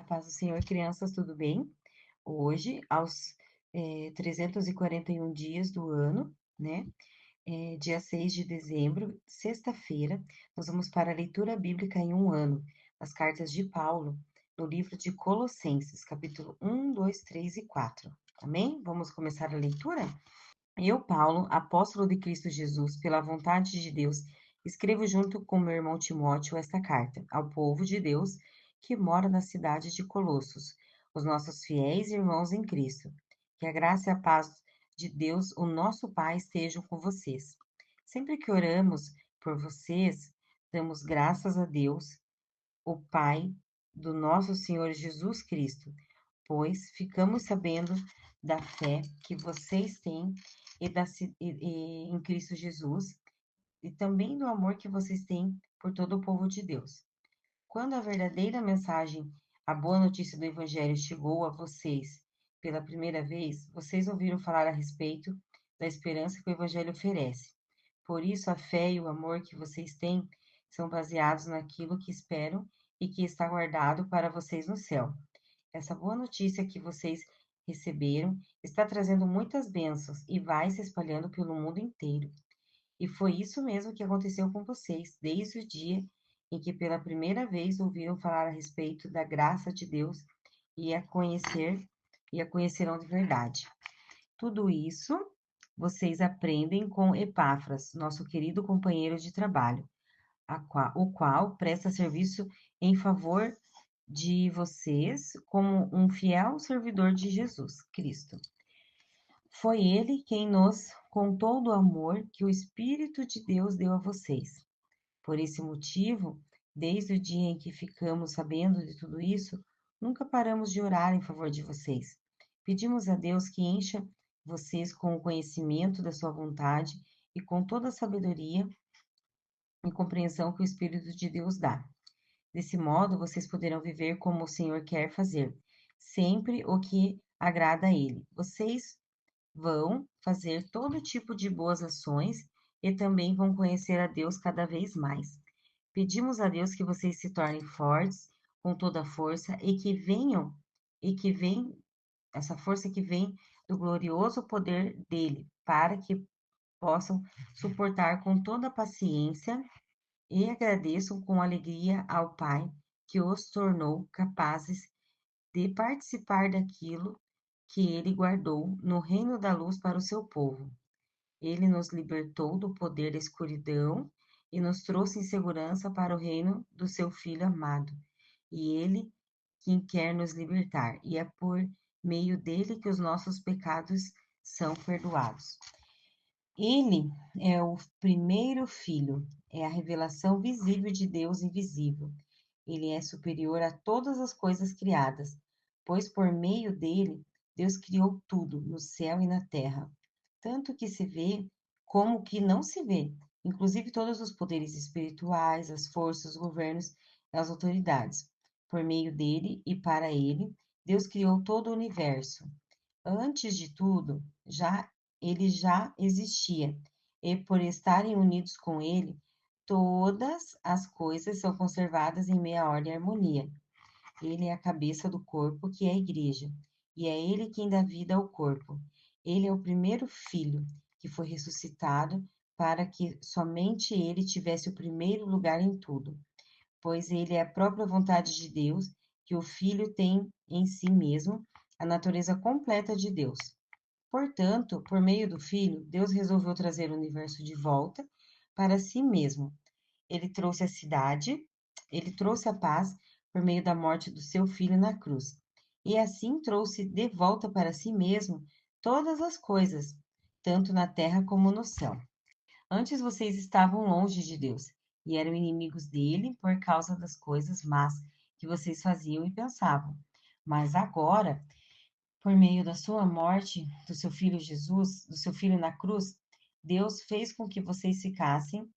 Paz do Senhor, crianças, tudo bem? Hoje, aos 341 dias do ano, né? Dia 6 de dezembro, sexta-feira, nós vamos para a leitura bíblica em um ano, as cartas de Paulo, no livro de Colossenses, capítulo 1, 2, 3 e 4. Amém? Vamos começar a leitura? Eu, Paulo, apóstolo de Cristo Jesus, pela vontade de Deus, escrevo junto com meu irmão Timóteo esta carta ao povo de Deus que mora na cidade de Colossos, os nossos fiéis irmãos em Cristo. Que a graça e a paz de Deus, o nosso Pai, estejam com vocês. Sempre que oramos por vocês, damos graças a Deus, o Pai do nosso Senhor Jesus Cristo, pois ficamos sabendo da fé que vocês têm em Cristo Jesus e também do amor que vocês têm por todo o povo de Deus. Quando a verdadeira mensagem, a boa notícia do Evangelho chegou a vocês pela primeira vez, vocês ouviram falar a respeito da esperança que o Evangelho oferece. Por isso, a fé e o amor que vocês têm são baseados naquilo que esperam e que está guardado para vocês no céu. Essa boa notícia que vocês receberam está trazendo muitas bênçãos e vai se espalhando pelo mundo inteiro. E foi isso mesmo que aconteceu com vocês, desde o dia em que pela primeira vez ouviram falar a respeito da graça de Deus e a conhecerão de verdade. Tudo isso vocês aprendem com Epáfras, nosso querido companheiro de trabalho, o qual presta serviço em favor de vocês como um fiel servidor de Jesus Cristo. Foi ele quem nos contou do amor que o Espírito de Deus deu a vocês. Por esse motivo, desde o dia em que ficamos sabendo de tudo isso, nunca paramos de orar em favor de vocês. Pedimos a Deus que encha vocês com o conhecimento da sua vontade e com toda a sabedoria e compreensão que o Espírito de Deus dá. Desse modo, vocês poderão viver como o Senhor quer fazer, sempre o que agrada a Ele. Vocês vão fazer todo tipo de boas ações e também vão conhecer a Deus cada vez mais. Pedimos a Deus que vocês se tornem fortes com toda a força e que vem essa força que vem do glorioso poder dele, para que possam suportar com toda a paciência e agradeçam com alegria ao Pai que os tornou capazes de participar daquilo que ele guardou no reino da luz para o seu povo. Ele nos libertou do poder da escuridão e nos trouxe em segurança para o reino do seu Filho amado. E ele quem quer nos libertar, e é por meio dele que os nossos pecados são perdoados. Ele é o primeiro filho, é a revelação visível de Deus invisível. Ele é superior a todas as coisas criadas, pois por meio dele Deus criou tudo, no céu e na terra, tanto que se vê como que não se vê, inclusive todos os poderes espirituais, as forças, os governos e as autoridades. Por meio dele e para ele, Deus criou todo o universo. Antes de tudo, ele já existia, e por estarem unidos com ele, todas as coisas são conservadas em meia ordem e harmonia. Ele é a cabeça do corpo, que é a igreja, e é ele quem dá vida ao corpo. Ele é o primeiro filho que foi ressuscitado para que somente ele tivesse o primeiro lugar em tudo, pois ele é a própria vontade de Deus, que o filho tem em si mesmo a natureza completa de Deus. Portanto, por meio do filho, Deus resolveu trazer o universo de volta para si mesmo. Ele trouxe a cidade, ele trouxe a paz por meio da morte do seu filho na cruz. E assim trouxe de volta para si mesmo todas as coisas, tanto na terra como no céu. Antes vocês estavam longe de Deus e eram inimigos dele por causa das coisas más que vocês faziam e pensavam. Mas agora, por meio da sua morte, do seu filho Jesus, do seu filho na cruz, Deus fez com que vocês ficassem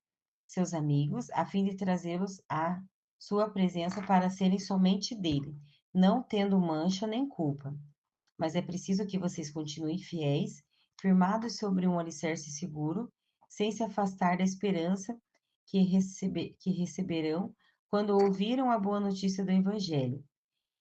seus amigos, a fim de trazê-los à sua presença para serem somente dele, não tendo mancha nem culpa. Mas é preciso que vocês continuem fiéis, firmados sobre um alicerce seguro, sem se afastar da esperança que receberão quando ouviram a boa notícia do Evangelho.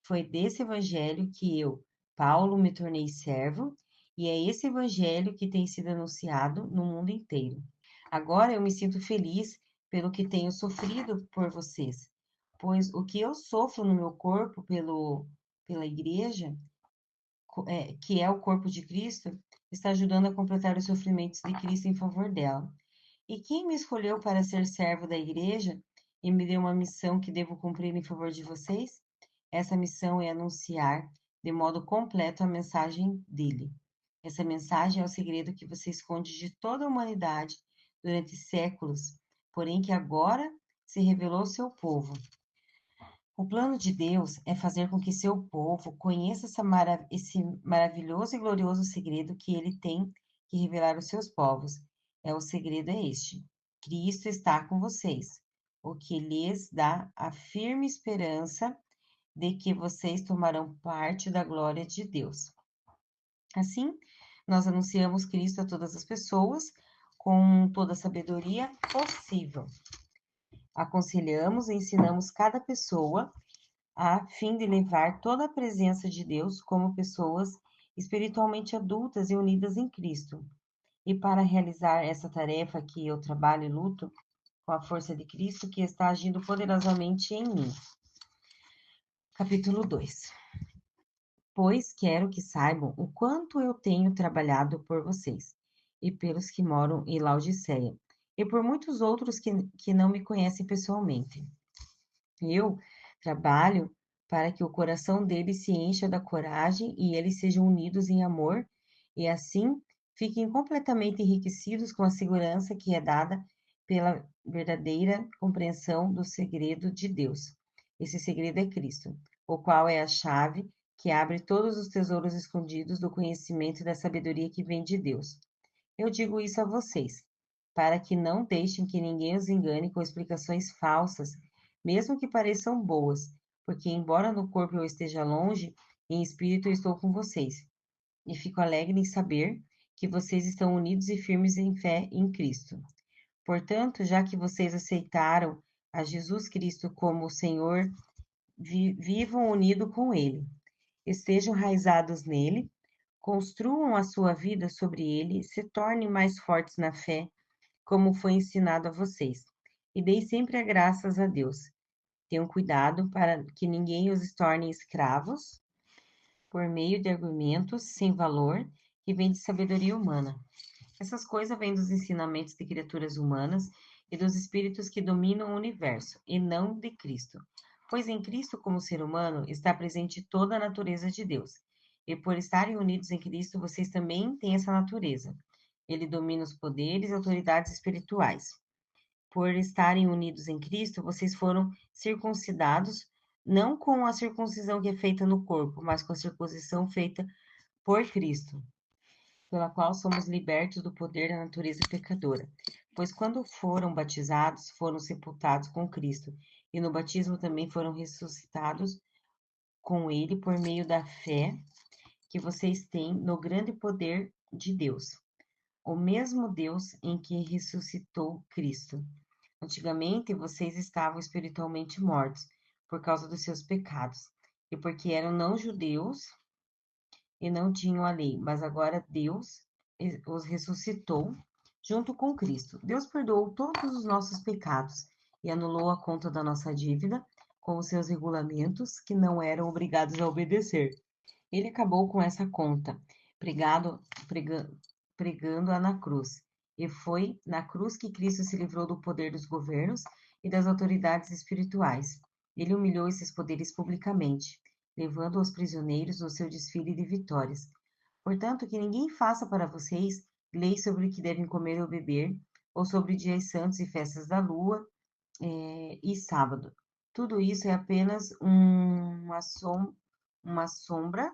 Foi desse evangelho que eu, Paulo, me tornei servo, e é esse evangelho que tem sido anunciado no mundo inteiro. Agora eu me sinto feliz pelo que tenho sofrido por vocês, pois o que eu sofro no meu corpo pela igreja, que é o corpo de Cristo, está ajudando a completar os sofrimentos de Cristo em favor dela. E quem me escolheu para ser servo da igreja e me deu uma missão que devo cumprir em favor de vocês? Essa missão é anunciar de modo completo a mensagem dele. Essa mensagem é o segredo que você esconde de toda a humanidade durante séculos, porém que agora se revelou ao seu povo. O plano de Deus é fazer com que seu povo conheça esse maravilhoso e glorioso segredo que ele tem que revelar aos seus povos. O segredo é este: Cristo está com vocês, o que lhes dá a firme esperança de que vocês tomarão parte da glória de Deus. Assim, nós anunciamos Cristo a todas as pessoas com toda a sabedoria possível. Aconselhamos e ensinamos cada pessoa a fim de levar toda a presença de Deus como pessoas espiritualmente adultas e unidas em Cristo. E para realizar essa tarefa que eu trabalho e luto com a força de Cristo que está agindo poderosamente em mim. Capítulo 2. Pois quero que saibam o quanto eu tenho trabalhado por vocês, e pelos que moram em Laodiceia, e por muitos outros que não me conhecem pessoalmente. Eu trabalho para que o coração deles se encha da coragem e eles sejam unidos em amor, e assim fiquem completamente enriquecidos com a segurança que é dada pela verdadeira compreensão do segredo de Deus. Esse segredo é Cristo, o qual é a chave que abre todos os tesouros escondidos do conhecimento e da sabedoria que vem de Deus. Eu digo isso a vocês, para que não deixem que ninguém os engane com explicações falsas, mesmo que pareçam boas, porque, embora no corpo eu esteja longe, em espírito eu estou com vocês. E fico alegre em saber que vocês estão unidos e firmes em fé em Cristo. Portanto, já que vocês aceitaram a Jesus Cristo como o Senhor, vivam unidos com Ele. Estejam enraizados nele, construam a sua vida sobre ele, se tornem mais fortes na fé, como foi ensinado a vocês. E deem sempre graças a Deus. Tenham cuidado para que ninguém os torne escravos por meio de argumentos sem valor que vêm de sabedoria humana. Essas coisas vêm dos ensinamentos de criaturas humanas e dos espíritos que dominam o universo, e não de Cristo. Pois em Cristo, como ser humano, está presente toda a natureza de Deus. E por estarem unidos em Cristo, vocês também têm essa natureza. Ele domina os poderes e autoridades espirituais. Por estarem unidos em Cristo, vocês foram circuncidados, não com a circuncisão que é feita no corpo, mas com a circuncisão feita por Cristo, pela qual somos libertos do poder da natureza pecadora. Pois quando foram batizados, foram sepultados com Cristo, e no batismo também foram ressuscitados com Ele por meio da fé que vocês têm no grande poder de Deus, o mesmo Deus em que ressuscitou Cristo. Antigamente vocês estavam espiritualmente mortos por causa dos seus pecados, e porque eram não-judeus e não tinham a lei, mas agora Deus os ressuscitou junto com Cristo. Deus perdoou todos os nossos pecados e anulou a conta da nossa dívida com os seus regulamentos que não eram obrigados a obedecer. Ele acabou com essa conta, pregando-a na cruz. E foi na cruz que Cristo se livrou do poder dos governos e das autoridades espirituais. Ele humilhou esses poderes publicamente, levando-os prisioneiros no seu desfile de vitórias. Portanto, que ninguém faça para vocês leis sobre o que devem comer ou beber, ou sobre dias santos e festas da lua, e sábado. Tudo isso é apenas uma sombra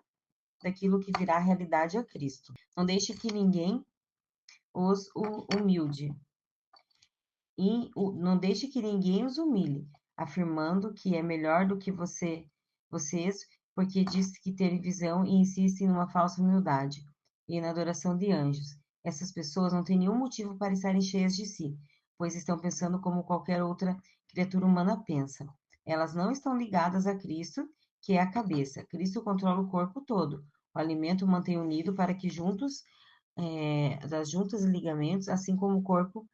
daquilo que virá realidade a Cristo. Não deixe que ninguém os humilde e não deixe que ninguém os humilhe, afirmando que é melhor do que vocês, porque diz que ter visão e insiste numa falsa humildade e na adoração de anjos. Essas pessoas não têm nenhum motivo para estarem cheias de si, pois estão pensando como qualquer outra criatura humana pensa. Elas não estão ligadas a Cristo, que é a cabeça. Cristo controla o corpo todo. O alimento mantém unido para que das juntas e ligamentos, assim como o corpo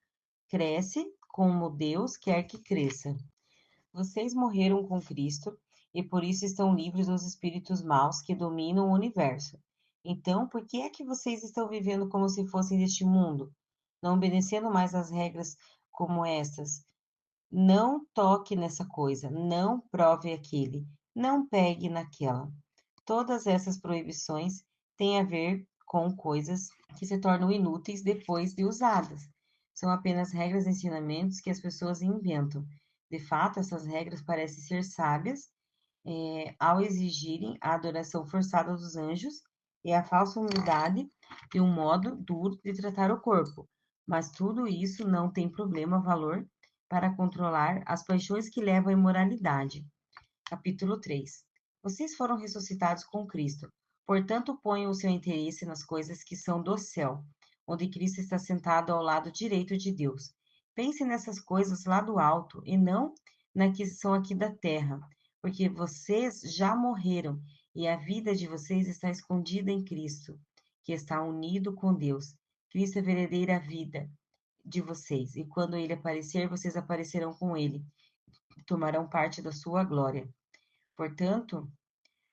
cresce, como Deus quer que cresça. Vocês morreram com Cristo e por isso estão livres dos espíritos maus que dominam o universo. Então, por que é que vocês estão vivendo como se fossem deste mundo, não obedecendo mais às regras como estas? Não toque nessa coisa, não prove aquele, não pegue naquela. Todas essas proibições têm a ver com coisas que se tornam inúteis depois de usadas. São apenas regras e ensinamentos que as pessoas inventam. De fato, essas regras parecem ser sábias, ao exigirem a adoração forçada dos anjos e a falsa humildade de um modo duro de tratar o corpo. Mas tudo isso não tem problema valor para controlar as paixões que levam à imoralidade. Capítulo 3. Vocês foram ressuscitados com Cristo. Portanto, ponham o seu interesse nas coisas que são do céu, onde Cristo está sentado ao lado direito de Deus. Pense nessas coisas lá do alto e não na que são aqui da terra, porque vocês já morreram e a vida de vocês está escondida em Cristo, que está unido com Deus. Cristo é a verdadeira vida de vocês, e quando ele aparecer, vocês aparecerão com ele, e tomarão parte da sua glória. Portanto,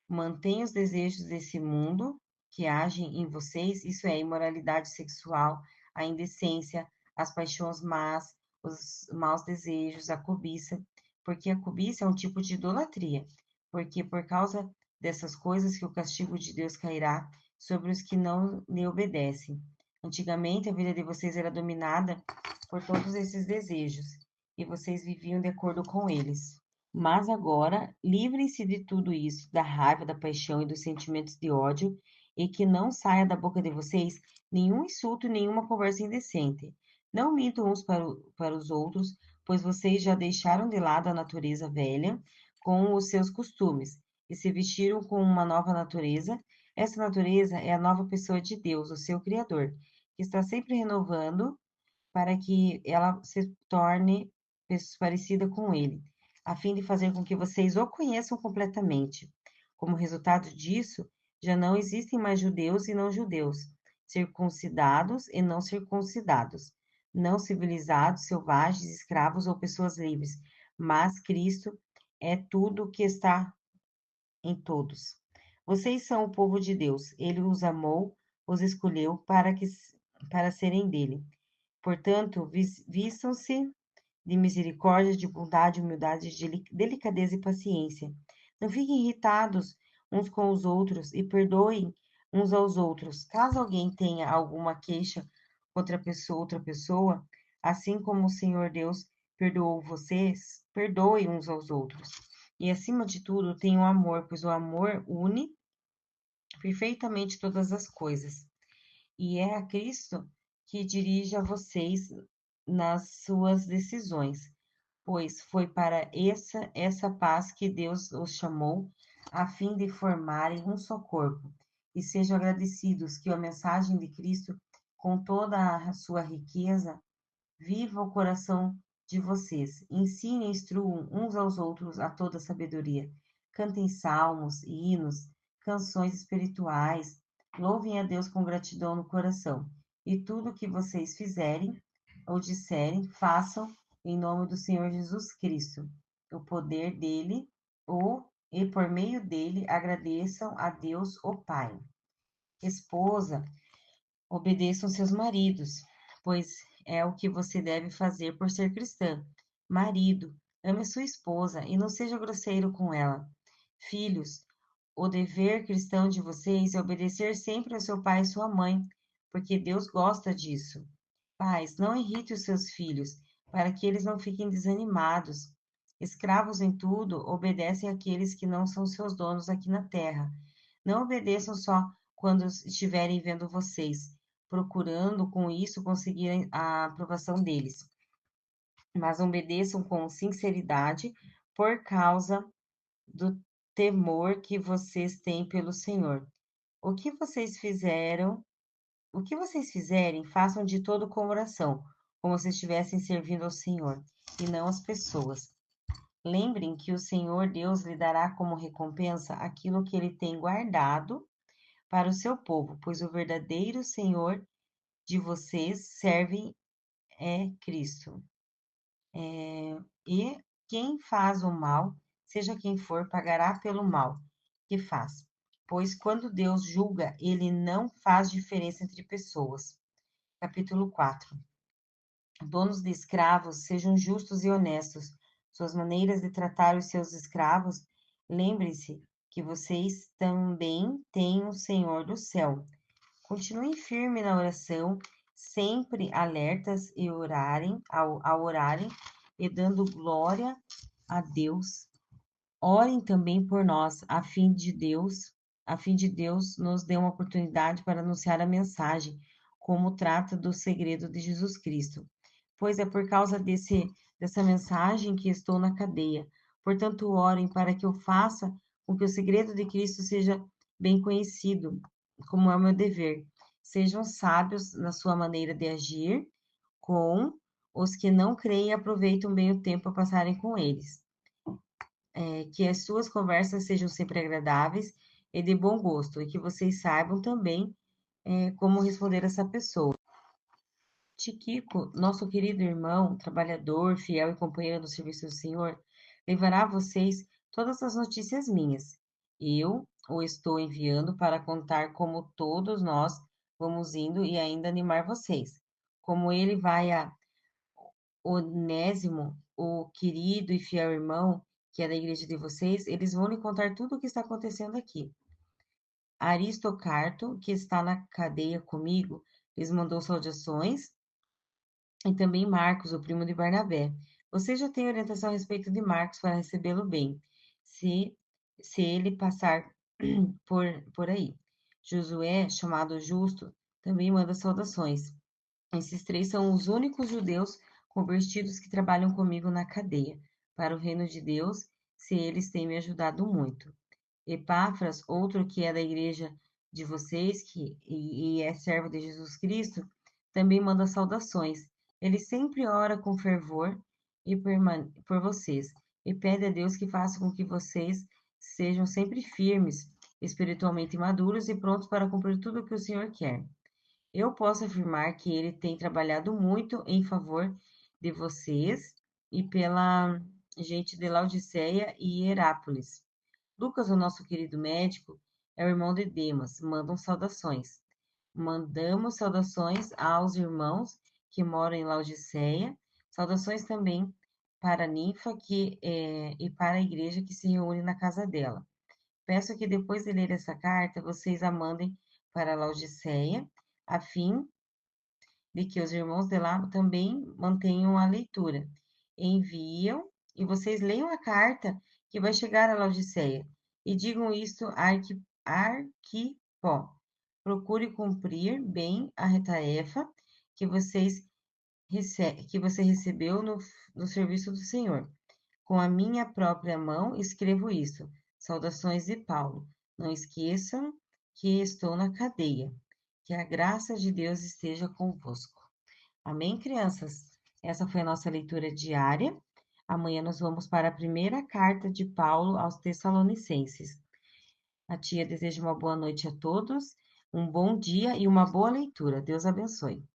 mantenha os desejos desse mundo que agem em vocês, isso é, a imoralidade sexual, a indecência, as paixões más, os maus desejos, a cobiça, porque a cobiça é um tipo de idolatria, porque por causa dessas coisas que o castigo de Deus cairá sobre os que não lhe obedecem. Antigamente, a vida de vocês era dominada por todos esses desejos, e vocês viviam de acordo com eles. Mas agora, livrem-se de tudo isso, da raiva, da paixão e dos sentimentos de ódio, e que não saia da boca de vocês nenhum insulto e nenhuma conversa indecente. Não mintam uns para os outros, pois vocês já deixaram de lado a natureza velha com os seus costumes e se vestiram com uma nova natureza. Essa natureza é a nova pessoa de Deus, o seu Criador, que está sempre renovando para que ela se torne parecida com ele, a fim de fazer com que vocês o conheçam completamente. Como resultado disso, já não existem mais judeus e não judeus, circuncidados e não circuncidados, não civilizados, selvagens, escravos ou pessoas livres, mas Cristo é tudo o que está em todos. Vocês são o povo de Deus. Ele os amou, os escolheu para serem dele. Portanto, vistam-se de misericórdia, de bondade, humildade, de delicadeza e paciência. Não fiquem irritados uns com os outros e perdoem uns aos outros. Caso alguém tenha alguma queixa contra outra pessoa, assim como o Senhor Deus perdoou vocês, perdoem uns aos outros. E acima de tudo, tenham amor, pois o amor une perfeitamente todas as coisas. E é a Cristo que dirige a vocês nas suas decisões, pois foi para essa paz que Deus os chamou, a fim de formarem um só corpo. E sejam agradecidos que a mensagem de Cristo, com toda a sua riqueza, viva o coração de vocês. Ensinem e instruam uns aos outros a toda sabedoria. Cantem salmos, hinos, canções espirituais. Louvem a Deus com gratidão no coração. E tudo o que vocês fizerem ou disserem, façam em nome do Senhor Jesus Cristo. O poder dele, e por meio dele agradeçam a Deus, o Pai. Esposa, obedeçam seus maridos, pois é o que você deve fazer por ser cristã. Marido, ame sua esposa e não seja grosseiro com ela. Filhos, o dever cristão de vocês é obedecer sempre ao seu pai e sua mãe, porque Deus gosta disso. Pais, não irrite os seus filhos, para que eles não fiquem desanimados. Escravos em tudo, obedecem àqueles que não são seus donos aqui na terra. Não obedeçam só quando estiverem vendo vocês, procurando com isso conseguir a aprovação deles, mas obedeçam com sinceridade por causa do temor que vocês têm pelo Senhor. O que vocês fizeram, o que vocês fizerem, façam de todo o coração, como se estivessem servindo ao Senhor, e não às pessoas. Lembrem que o Senhor Deus lhe dará como recompensa aquilo que ele tem guardado para o seu povo, pois o verdadeiro Senhor de vocês servem é Cristo. E quem faz o mal, seja quem for, pagará pelo mal que faz. Pois quando Deus julga, ele não faz diferença entre pessoas. Capítulo 4. Donos de escravos, sejam justos e honestos. Suas maneiras de tratar os seus escravos, lembre-se que vocês também têm o Senhor do céu. Continuem firme na oração, sempre alertas e ao orarem e dando glória a Deus. Orem também por nós, a fim de Deus nos dê uma oportunidade para anunciar a mensagem, como trata do segredo de Jesus Cristo. Pois é por causa dessa mensagem que estou na cadeia. Portanto, orem para que eu faça com que o segredo de Cristo seja bem conhecido, como é o meu dever. Sejam sábios na sua maneira de agir com os que não creem e aproveitam bem o tempo a passarem com eles. Que as suas conversas sejam sempre agradáveis e de bom gosto, e que vocês saibam também como responder a essa pessoa. Tiquico, nosso querido irmão, trabalhador, fiel e companheiro do serviço do Senhor, levará a vocês todas as notícias minhas. Eu o estou enviando para contar como todos nós vamos indo e ainda animar vocês. Como ele vai a Onésimo, o querido e fiel irmão, que é da igreja de vocês, eles vão lhe contar tudo o que está acontecendo aqui. Aristocarto, que está na cadeia comigo, lhes mandou saudações, e também Marcos, o primo de Barnabé. Você já tem orientação a respeito de Marcos para recebê-lo bem, se, se ele passar por aí. Josué, chamado Justo, também manda saudações. Esses três são os únicos judeus convertidos que trabalham comigo na cadeia, para o reino de Deus, se eles têm me ajudado muito. Epáfras, outro que é da igreja de vocês e é servo de Jesus Cristo, também manda saudações. Ele sempre ora com fervor por vocês e pede a Deus que faça com que vocês sejam sempre firmes, espiritualmente maduros e prontos para cumprir tudo o que o Senhor quer. Eu posso afirmar que ele tem trabalhado muito em favor de vocês e pela gente de Laodiceia e Herápolis. Lucas, o nosso querido médico, é o irmão de Demas. Mandam saudações. Mandamos saudações aos irmãos que moram em Laodiceia. Saudações também para a ninfa e para a igreja que se reúne na casa dela. Peço que depois de ler essa carta, vocês a mandem para Laodiceia, a fim de que os irmãos de lá também mantenham a leitura. Enviam e vocês leiam a carta que vai chegar a Laodiceia e digam isto a Arquipó. Procure cumprir bem a retarefa que que você recebeu no serviço do Senhor. Com a minha própria mão escrevo isso. Saudações de Paulo. Não esqueçam que estou na cadeia. Que a graça de Deus esteja convosco. Amém, crianças? Essa foi a nossa leitura diária. Amanhã nós vamos para a primeira carta de Paulo aos Tessalonicenses. A tia deseja uma boa noite a todos, um bom dia e uma boa leitura. Deus abençoe.